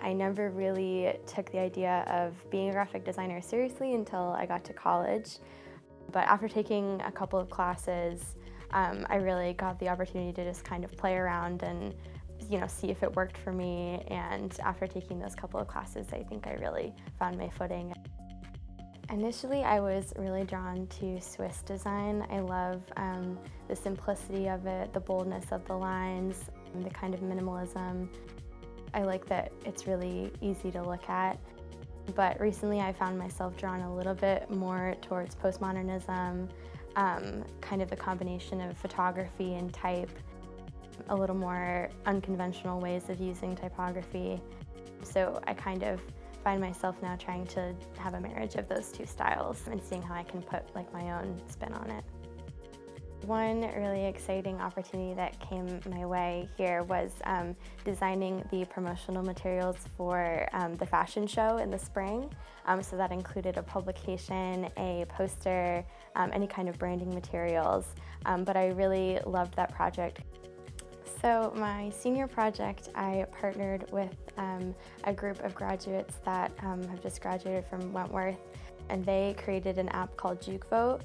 I never really took the idea of being a graphic designer seriously until I got to college. But after taking a couple of classes, I really got the opportunity to just kind of play around and see if it worked for me. And after taking those couple of classes, I think I really found my footing. Initially, I was really drawn to Swiss design. I love the simplicity of it, the boldness of the lines, the kind of minimalism. I like that it's really easy to look at. But recently I found myself drawn a little bit more towards postmodernism, kind of the combination of photography and type, a little more unconventional ways of using typography. So I kind of find myself now trying to have a marriage of those two styles and seeing how I can put like my own spin on it. One really exciting opportunity that came my way here was designing the promotional materials for the fashion show in the spring. So that included a publication, a poster, any kind of branding materials. But I really loved that project. So my senior project, I partnered with a group of graduates that have just graduated from Wentworth, and they created an app called JukeVote.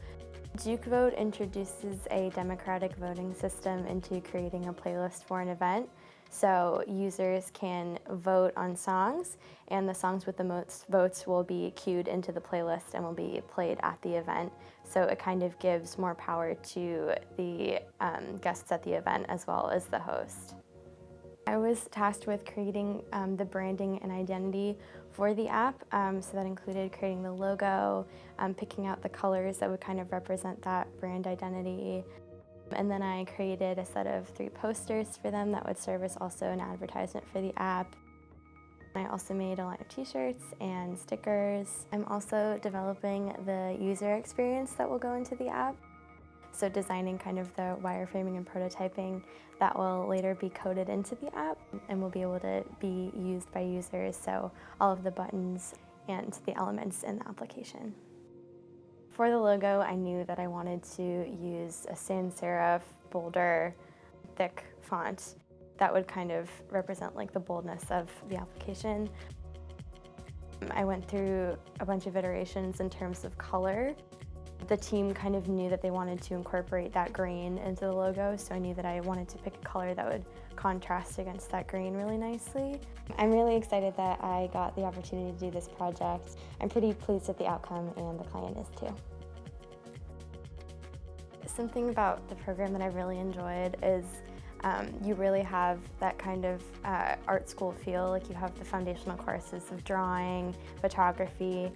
JukeVote introduces a democratic voting system into creating a playlist for an event. So users can vote on songs, and the songs with the most votes will be queued into the playlist and will be played at the event. So it kind of gives more power to the guests at the event as well as the host. I was tasked with creating the branding and identity for the app, so that included creating the logo, picking out the colors that would kind of represent that brand identity. And then I created a set of 3 posters for them that would serve as also an advertisement for the app. I also made a line of t-shirts and stickers. I'm also developing the user experience that will go into the app. So designing kind of the wireframing and prototyping that will later be coded into the app and will be able to be used by users, so all of the buttons and the elements in the application. For the logo, I knew that I wanted to use a sans serif, bolder, thick font that would kind of represent like the boldness of the application. I went through a bunch of iterations in terms of color. The team kind of knew that they wanted to incorporate that green into the logo, so I knew that I wanted to pick a color that would contrast against that green really nicely. I'm really excited that I got the opportunity to do this project. I'm pretty pleased with the outcome, and the client is too. Something about the program that I've really enjoyed is you really have that kind of art school feel. Like you have the foundational courses of drawing, photography,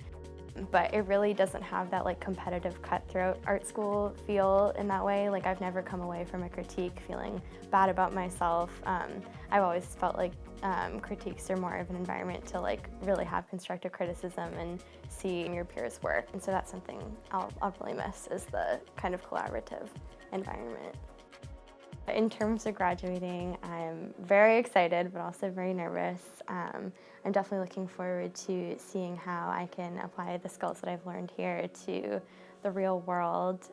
but it really doesn't have that like competitive cutthroat art school feel in that way. Like I've never come away from a critique feeling bad about myself. I've always felt like critiques are more of an environment to like really have constructive criticism and see your peers' work. And so that's something I'll really miss, is the kind of collaborative environment. In terms of graduating, I'm very excited, but also very nervous. I'm definitely looking forward to seeing how I can apply the skills that I've learned here to the real world.